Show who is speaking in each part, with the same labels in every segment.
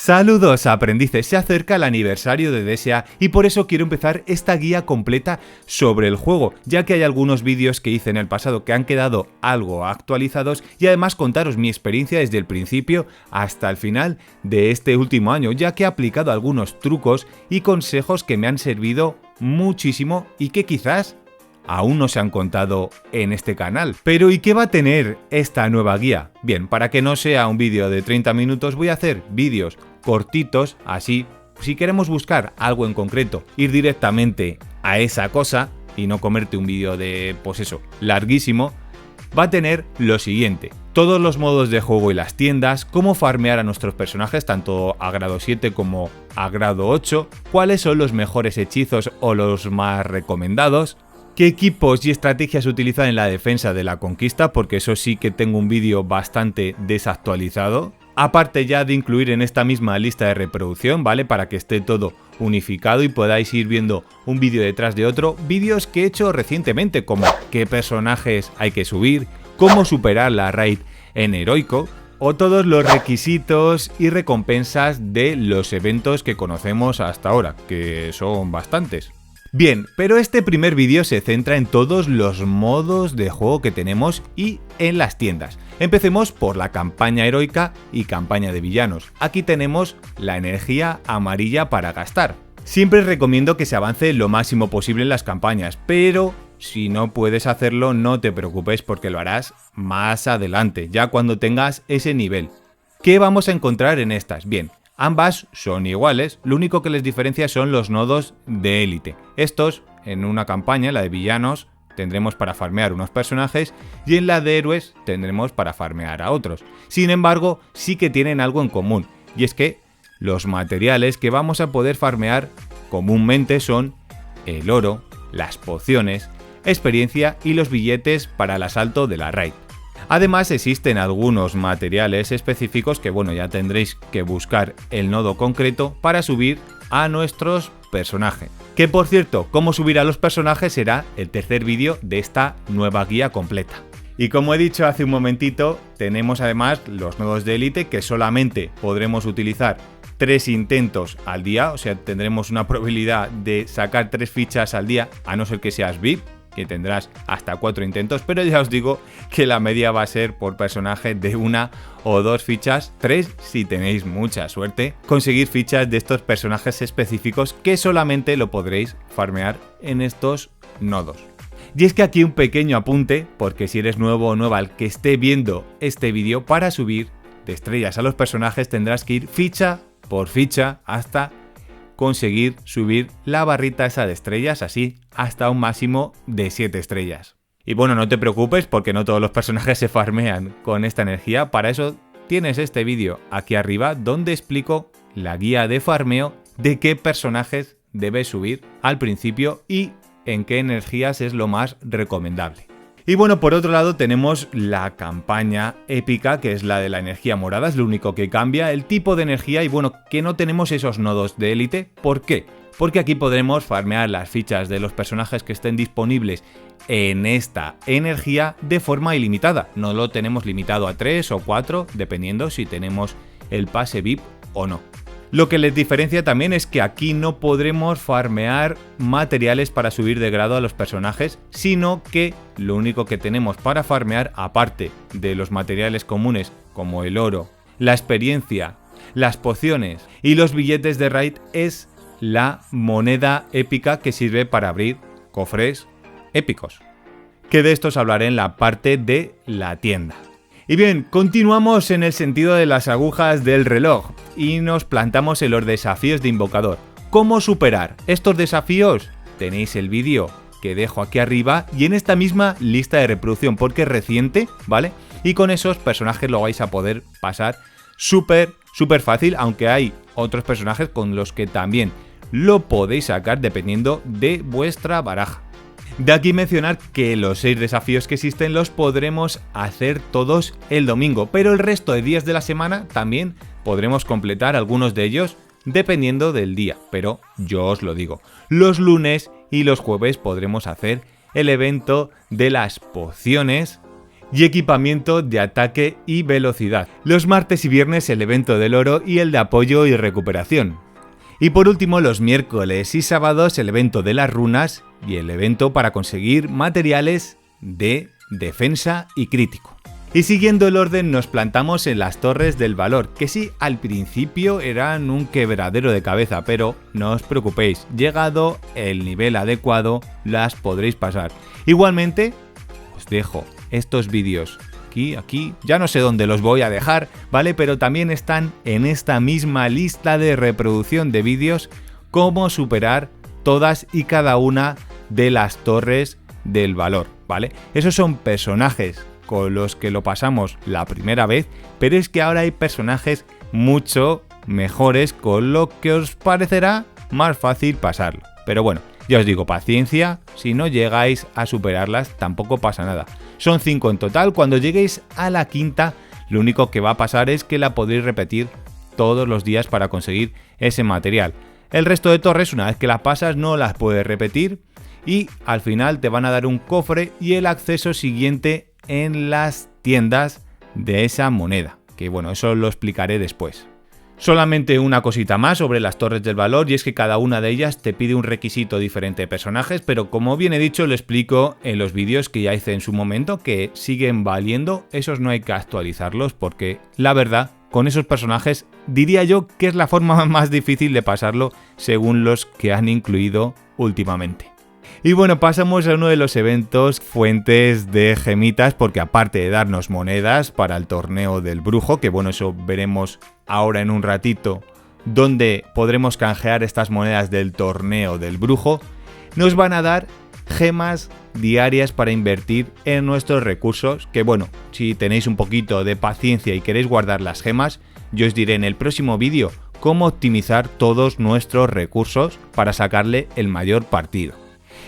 Speaker 1: Saludos aprendices, se acerca el aniversario de DSA y por eso quiero empezar esta guía completa sobre el juego, ya que hay algunos vídeos que hice en el pasado que han quedado algo actualizados y además contaros mi experiencia desde el principio hasta el final de este último año, ya que he aplicado algunos trucos y consejos que me han servido muchísimo y que quizás aún no se han contado en este canal. Pero ¿y qué va a tener esta nueva guía? Bien, para que no sea un vídeo de 30 minutos voy a hacer vídeos cortitos, así si queremos buscar algo en concreto, ir directamente a esa cosa y no comerte un vídeo de, pues eso, larguísimo, va a tener lo siguiente: todos los modos de juego y las tiendas, cómo farmear a nuestros personajes tanto a grado 7 como a grado 8, cuáles son los mejores hechizos o los más recomendados, qué equipos y estrategias utilizar en la defensa de la conquista, porque eso sí que tengo un vídeo bastante desactualizado, aparte ya de incluir en esta misma lista de reproducción, ¿vale? Para que esté todo unificado y podáis ir viendo un vídeo detrás de otro, vídeos que he hecho recientemente como qué personajes hay que subir, cómo superar la raid en heroico, o todos los requisitos y recompensas de los eventos que conocemos hasta ahora, que son bastantes. Bien, pero este primer vídeo se centra en todos los modos de juego que tenemos y en las tiendas. Empecemos por la campaña heroica y campaña de villanos. Aquí tenemos la energía amarilla para gastar. Siempre recomiendo que se avance lo máximo posible en las campañas, pero si no puedes hacerlo no te preocupes porque lo harás más adelante, ya cuando tengas ese nivel. ¿Qué vamos a encontrar en estas? Bien, ambas son iguales, lo único que les diferencia son los nodos de élite. Estos, en una campaña, la de villanos, tendremos para farmear unos personajes y en la de héroes tendremos para farmear a otros. Sin embargo, sí que tienen algo en común, y es que los materiales que vamos a poder farmear comúnmente son el oro, las pociones, experiencia y los billetes para el asalto de la raid. Además existen algunos materiales específicos que bueno, ya tendréis que buscar el nodo concreto para subir a nuestros personajes. Que por cierto, cómo subir a los personajes será el tercer vídeo de esta nueva guía completa. Y como he dicho hace un momentito, tenemos además los nodos de élite que solamente podremos utilizar 3 intentos al día, o sea, tendremos una probabilidad de sacar 3 fichas al día, a no ser que seas VIP, que tendrás hasta 4 intentos, pero ya os digo que la media va a ser por personaje de 1 o 2 fichas, 3 si tenéis mucha suerte, conseguir fichas de estos personajes específicos que solamente lo podréis farmear en estos nodos. Y es que aquí un pequeño apunte, porque si eres nuevo o nueva al que esté viendo este vídeo, para subir de estrellas a los personajes tendrás que ir ficha por ficha hasta conseguir subir la barrita esa de estrellas, así hasta un máximo de 7 estrellas. Y bueno, no te preocupes porque no todos los personajes se farmean con esta energía, para eso tienes este vídeo aquí arriba donde explico la guía de farmeo de qué personajes debes subir al principio y en qué energías es lo más recomendable. Y bueno, por otro lado tenemos la campaña épica, que es la de la energía morada, es lo único que cambia, el tipo de energía y bueno, que no tenemos esos nodos de élite. ¿Por qué? Porque aquí podremos farmear las fichas de los personajes que estén disponibles en esta energía de forma ilimitada. No lo tenemos limitado a 3 o 4, dependiendo si tenemos el pase VIP o no. Lo que les diferencia también es que aquí no podremos farmear materiales para subir de grado a los personajes, sino que lo único que tenemos para farmear, aparte de los materiales comunes como el oro, la experiencia, las pociones y los billetes de raid, es la moneda épica que sirve para abrir cofres épicos. Que de estos hablaré en la parte de la tienda. Y bien, continuamos en el sentido de las agujas del reloj y nos plantamos en los desafíos de invocador. ¿Cómo superar estos desafíos? Tenéis el vídeo que dejo aquí arriba y en esta misma lista de reproducción porque es reciente, ¿vale? Y con esos personajes lo vais a poder pasar súper fácil, aunque hay otros personajes con los que también lo podéis sacar dependiendo de vuestra baraja. De aquí mencionar que los 6 desafíos que existen los podremos hacer todos el domingo, pero el resto de días de la semana también podremos completar algunos de ellos dependiendo del día, pero yo os lo digo, los lunes y los jueves podremos hacer el evento de las pociones y equipamiento de ataque y velocidad. Los martes y viernes el evento del oro y el de apoyo y recuperación. Y por último los miércoles y sábados el evento de las runas y el evento para conseguir materiales de defensa y crítico. Y siguiendo el orden nos plantamos en las torres del valor, que sí al principio eran un quebradero de cabeza, pero no os preocupéis, llegado el nivel adecuado las podréis pasar. Igualmente os dejo estos vídeos aquí, ya no sé dónde los voy a dejar, ¿vale? Pero también están en esta misma lista de reproducción de vídeos cómo superar todas y cada una de las torres del valor, ¿vale? Esos son personajes con los que lo pasamos la primera vez, pero es que ahora hay personajes mucho mejores con lo que os parecerá más fácil pasarlo. Pero bueno, ya os digo, paciencia, si no llegáis a superarlas tampoco pasa nada. Son 5 en total, cuando lleguéis a la quinta, lo único que va a pasar es que la podréis repetir todos los días para conseguir ese material. El resto de torres, una vez que las pasas, no las puedes repetir y al final te van a dar un cofre y el acceso siguiente en las tiendas de esa moneda, que bueno, eso lo explicaré después. Solamente una cosita más sobre las torres del valor, y es que cada una de ellas te pide un requisito diferente de personajes, pero como bien he dicho lo explico en los vídeos que ya hice en su momento, que siguen valiendo, esos no hay que actualizarlos porque la verdad con esos personajes diría yo que es la forma más difícil de pasarlo según los que han incluido últimamente. Y bueno, pasamos a uno de los eventos fuentes de gemitas, porque aparte de darnos monedas para el torneo del brujo, que bueno, eso veremos ahora en un ratito, donde podremos canjear estas monedas del torneo del brujo, nos van a dar gemas diarias para invertir en nuestros recursos, que bueno, si tenéis un poquito de paciencia y queréis guardar las gemas, yo os diré en el próximo vídeo cómo optimizar todos nuestros recursos para sacarle el mayor partido.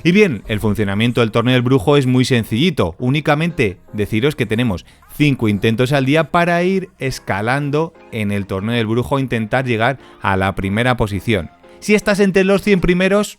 Speaker 1: Y bien, el funcionamiento del torneo del brujo es muy sencillito, únicamente deciros que tenemos 5 intentos al día para ir escalando en el torneo del brujo e intentar llegar a la primera posición. Si estás entre los 100 primeros,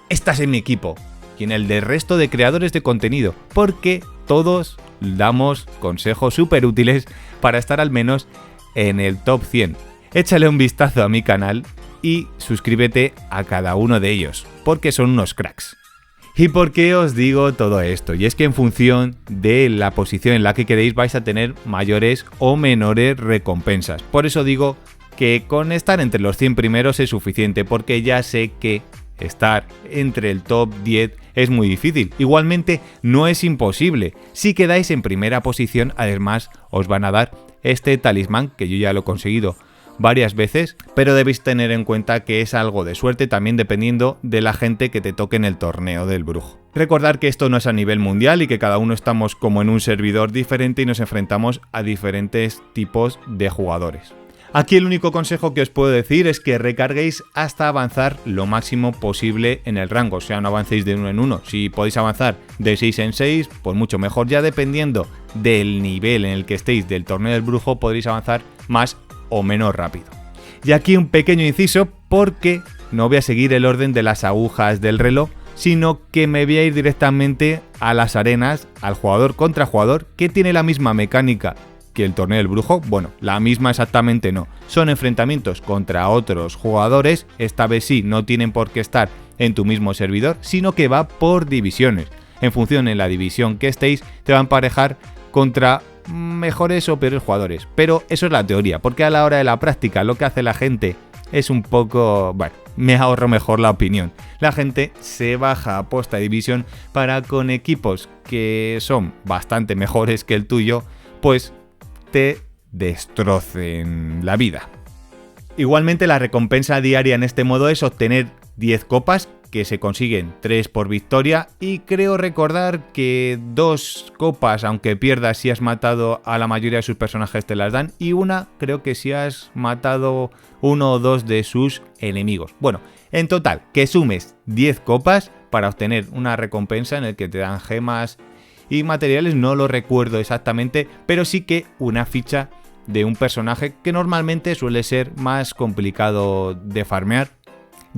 Speaker 1: estás en mi equipo y en el del resto de creadores de contenido, porque todos damos consejos súper útiles para estar al menos en el top 100. Échale un vistazo a mi canal y suscríbete a cada uno de ellos, porque son unos cracks. ¿Y por qué os digo todo esto? Y es que en función de la posición en la que queréis vais a tener mayores o menores recompensas. Por eso digo que con estar entre los 100 primeros es suficiente, porque ya sé que estar entre el top 10 es muy difícil. Igualmente no es imposible. Si quedáis en primera posición, además os van a dar este talismán, que yo ya lo he conseguido varias veces, pero debéis tener en cuenta que es algo de suerte también dependiendo de la gente que te toque en el torneo del brujo. Recordad que esto no es a nivel mundial y que cada uno estamos como en un servidor diferente y nos enfrentamos a diferentes tipos de jugadores. Aquí el único consejo que os puedo decir es que recarguéis hasta avanzar lo máximo posible en el rango, o sea, no avancéis de uno en uno. Si podéis avanzar de 6 en 6, pues mucho mejor. Ya dependiendo del nivel en el que estéis del torneo del brujo, podréis avanzar más o menos rápido. Y aquí un pequeño inciso, porque no voy a seguir el orden de las agujas del reloj, sino que me voy a ir directamente a las arenas, al jugador contra jugador, que tiene la misma mecánica que el torneo del brujo. Bueno, la misma exactamente no. Son enfrentamientos contra otros jugadores, esta vez sí, no tienen por qué estar en tu mismo servidor, sino que va por divisiones. En función de la división que estéis, te va a emparejar contra mejores o peores jugadores, pero eso es la teoría, porque a la hora de la práctica lo que hace la gente es un poco, bueno, me ahorro mejor la opinión. La gente se baja a posta división para con equipos que son bastante mejores que el tuyo, pues te destrocen la vida. Igualmente la recompensa diaria en este modo es obtener 10 copas, que se consiguen 3 por victoria, y creo recordar que 2 copas, aunque pierdas si has matado a la mayoría de sus personajes, te las dan, y una creo que si has matado 1 o 2 de sus enemigos. Bueno, en total, que sumes 10 copas para obtener una recompensa en el que te dan gemas y materiales, no lo recuerdo exactamente, pero sí que una ficha de un personaje que normalmente suele ser más complicado de farmear.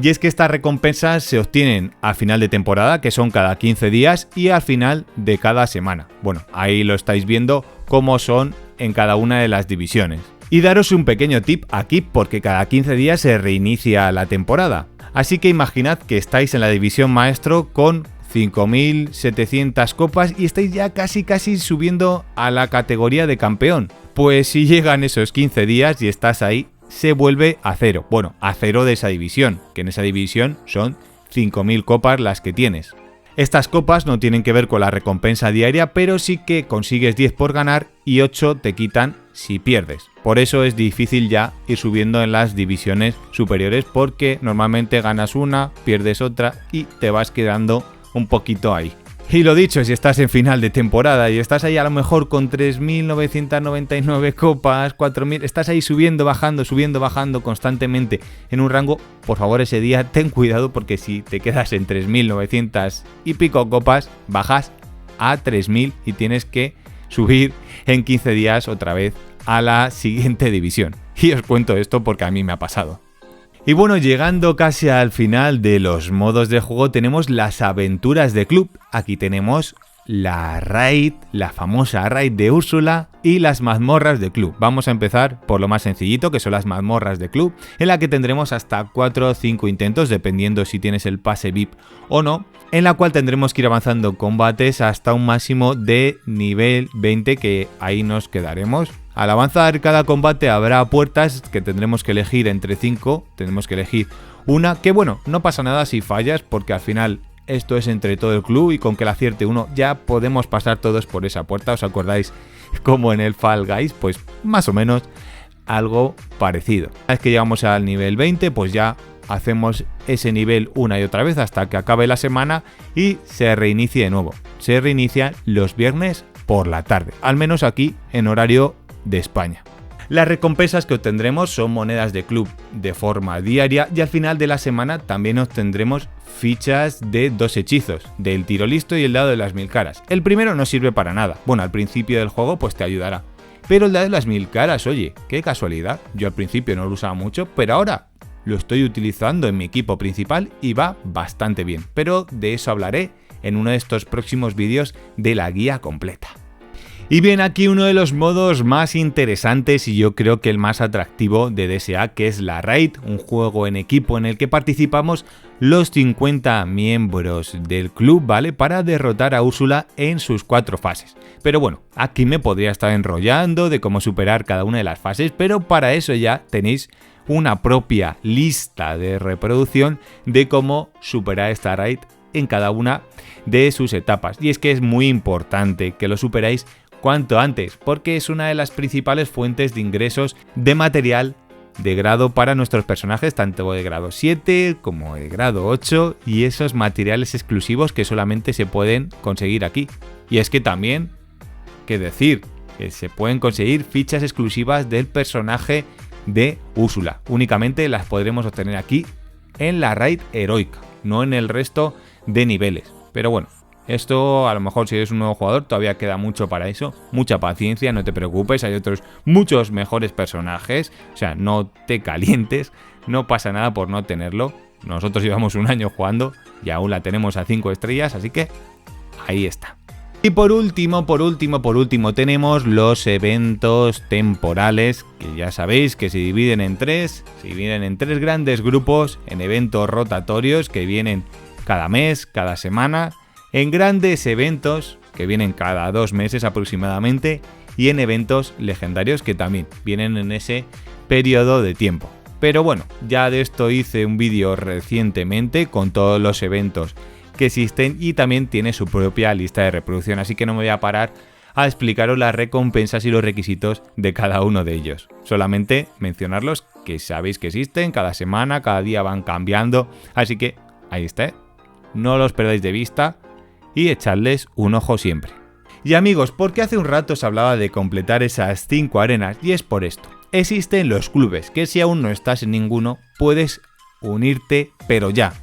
Speaker 1: Y es que estas recompensas se obtienen al final de temporada, que son cada 15 días, y al final de cada semana. Bueno, ahí lo estáis viendo cómo son en cada una de las divisiones. Y daros un pequeño tip aquí porque cada 15 días se reinicia la temporada. Así que imaginad que estáis en la división maestro con 5.700 copas y estáis ya casi subiendo a la categoría de campeón. Pues si llegan esos 15 días y estás ahí, se vuelve a cero. Bueno, a cero de esa división, que en esa división son 5.000 copas las que tienes. Estas copas no tienen que ver con la recompensa diaria, pero sí que consigues 10 por ganar y 8 te quitan si pierdes. Por eso es difícil ya ir subiendo en las divisiones superiores porque normalmente ganas una, pierdes otra y te vas quedando un poquito ahí. Y lo dicho, si estás en final de temporada y estás ahí a lo mejor con 3.999 copas, 4.000, estás ahí subiendo, bajando constantemente en un rango, por favor ese día ten cuidado porque si te quedas en 3.900 y pico copas, bajas a 3.000 y tienes que subir en 15 días otra vez a la siguiente división. Y os cuento esto porque a mí me ha pasado. Y bueno, llegando casi al final de los modos de juego tenemos las aventuras de club. Aquí tenemos la raid, la famosa raid de Úrsula y las mazmorras de club. Vamos a empezar por lo más sencillito, que son las mazmorras de club, en la que tendremos hasta 4 o 5 intentos, dependiendo si tienes el pase VIP o no, en la cual tendremos que ir avanzando combates hasta un máximo de nivel 20, que ahí nos quedaremos. Al avanzar cada combate habrá puertas que tendremos que elegir entre 5, tenemos que elegir una, que bueno, no pasa nada si fallas porque al final esto es entre todo el club y con que la acierte uno ya podemos pasar todos por esa puerta. ¿Os acordáis como en el Fall Guys? Pues más o menos algo parecido. Una vez que llegamos al nivel 20 pues ya hacemos ese nivel una y otra vez hasta que acabe la semana y se reinicie de nuevo. Se reinicia los viernes por la tarde, al menos aquí en horario de España. Las recompensas que obtendremos son monedas de club de forma diaria y al final de la semana también obtendremos fichas de 2 hechizos, del tiro listo y el dado de las 1000 caras. El primero no sirve para nada, bueno, al principio del juego pues te ayudará, pero el dado de las 1000 caras, oye, qué casualidad, yo al principio no lo usaba mucho, pero ahora lo estoy utilizando en mi equipo principal y va bastante bien, pero de eso hablaré en uno de estos próximos vídeos de la guía completa. Y bien, aquí uno de los modos más interesantes y yo creo que el más atractivo de DSA, que es la Raid, un juego en equipo en el que participamos los 50 miembros del club, ¿vale? Para derrotar a Úrsula en sus 4 fases. Pero bueno, aquí me podría estar enrollando de cómo superar cada una de las fases, pero para eso ya tenéis una propia lista de reproducción de cómo superar esta Raid en cada una de sus etapas. Y es que es muy importante que lo superáis cuanto antes, porque es una de las principales fuentes de ingresos de material de grado para nuestros personajes, tanto de grado 7 como de grado 8, y esos materiales exclusivos que solamente se pueden conseguir aquí. Y es que también, qué decir, que se pueden conseguir fichas exclusivas del personaje de Úrsula. Únicamente las podremos obtener aquí en la raid heroica, no en el resto de niveles. Pero bueno, esto a lo mejor si eres un nuevo jugador todavía queda mucho para eso, mucha paciencia, no te preocupes, hay otros muchos mejores personajes, o sea, no te calientes, no pasa nada por no tenerlo. Nosotros llevamos un año jugando y aún la tenemos a 5 estrellas, así que ahí está. Y por último, tenemos los eventos temporales, que ya sabéis que se dividen en tres grandes grupos, en eventos rotatorios que vienen cada mes, cada semana, en grandes eventos que vienen cada 2 meses aproximadamente y en eventos legendarios que también vienen en ese periodo de tiempo. Pero bueno, ya de esto hice un vídeo recientemente con todos los eventos que existen y también tiene su propia lista de reproducción, así que no me voy a parar a explicaros las recompensas y los requisitos de cada uno de ellos. Solamente mencionarlos, que sabéis que existen, cada semana, cada día van cambiando, así que ahí está, no los perdáis de vista y echadles un ojo siempre. Y amigos, porque hace un rato os hablaba de completar esas 5 arenas y es por esto. Existen los clubes, que si aún no estás en ninguno, puedes unirte, pero ya.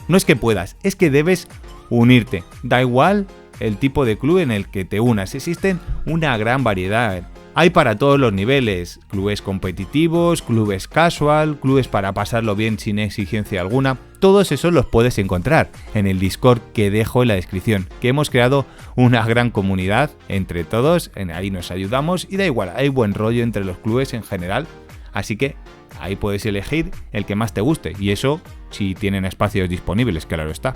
Speaker 1: No es que puedas, es que debes unirte. Da igual el tipo de club en el que te unas, existen una gran variedad. Hay para todos los niveles, clubes competitivos, clubes casual, clubes para pasarlo bien sin exigencia alguna. Todos esos los puedes encontrar en el Discord que dejo en la descripción, que hemos creado una gran comunidad entre todos, ahí nos ayudamos y da igual, hay buen rollo entre los clubes en general, así que ahí puedes elegir el que más te guste y eso si tienen espacios disponibles, claro está.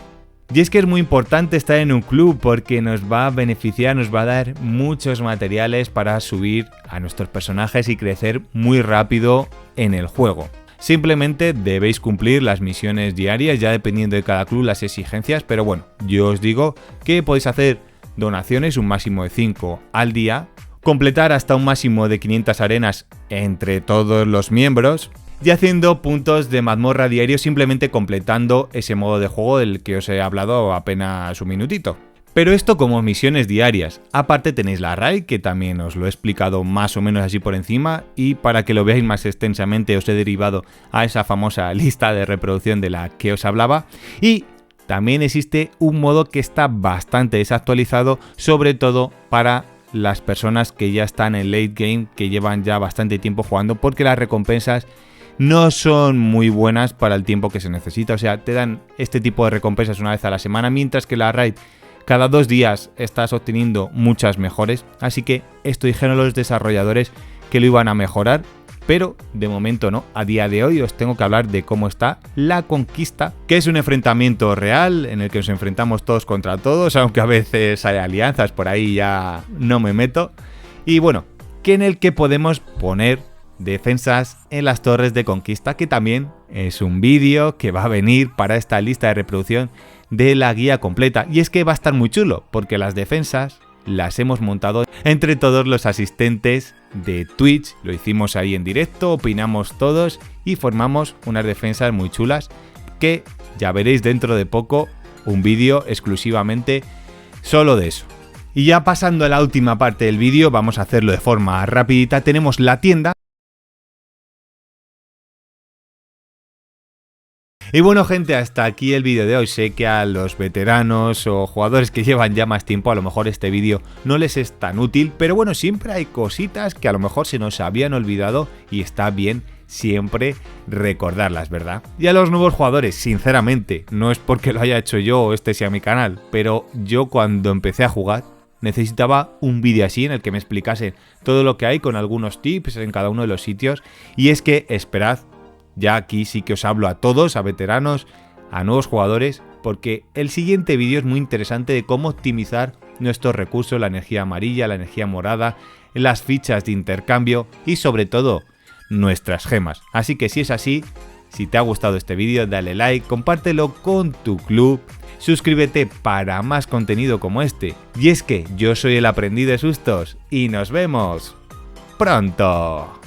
Speaker 1: Y es que es muy importante estar en un club porque nos va a beneficiar, nos va a dar muchos materiales para subir a nuestros personajes y crecer muy rápido en el juego. Simplemente debéis cumplir las misiones diarias, ya dependiendo de cada club las exigencias, pero bueno, yo os digo que podéis hacer donaciones, un máximo de 5 al día, completar hasta un máximo de 500 arenas entre todos los miembros, y haciendo puntos de mazmorra diario simplemente completando ese modo de juego del que os he hablado apenas un minutito. Pero esto como misiones diarias. Aparte tenéis la raid, que también os lo he explicado más o menos así por encima, y para que lo veáis más extensamente os he derivado a esa famosa lista de reproducción de la que os hablaba. Y también existe un modo que está bastante desactualizado, sobre todo para las personas que ya están en late game, que llevan ya bastante tiempo jugando, porque las recompensas no son muy buenas para el tiempo que se necesita, o sea, te dan este tipo de recompensas una vez a la semana, mientras que la raid cada 2 días estás obteniendo muchas mejores, así que esto dijeron los desarrolladores que lo iban a mejorar, pero de momento no. A día de hoy os tengo que hablar de cómo está la conquista, que es un enfrentamiento real en el que nos enfrentamos todos contra todos, aunque a veces hay alianzas, por ahí ya no me meto, y bueno, que en el que podemos poner defensas en las torres de conquista, que también es un vídeo que va a venir para esta lista de reproducción de la guía completa. Y es que va a estar muy chulo, porque las defensas las hemos montado entre todos los asistentes de Twitch, lo hicimos ahí en directo, opinamos todos y formamos unas defensas muy chulas que ya veréis dentro de poco un vídeo exclusivamente solo de eso. Y ya pasando a la última parte del vídeo, vamos a hacerlo de forma rapidita, tenemos la tienda. Y bueno gente, hasta aquí el vídeo de hoy. Sé que a los veteranos o jugadores que llevan ya más tiempo a lo mejor este vídeo no les es tan útil, pero bueno, siempre hay cositas que a lo mejor se nos habían olvidado y está bien siempre recordarlas, ¿verdad? Y a los nuevos jugadores, sinceramente, no es porque lo haya hecho yo o este sea mi canal, pero yo cuando empecé a jugar necesitaba un vídeo así en el que me explicase todo lo que hay con algunos tips en cada uno de los sitios, y es que esperad. Ya aquí sí que os hablo a todos, a veteranos, a nuevos jugadores, porque el siguiente vídeo es muy interesante de cómo optimizar nuestros recursos, la energía amarilla, la energía morada, las fichas de intercambio y sobre todo nuestras gemas. Así que si es así, si te ha gustado este vídeo, dale like, compártelo con tu club, suscríbete para más contenido como este. Y es que yo soy el aprendiz de sustos y nos vemos pronto.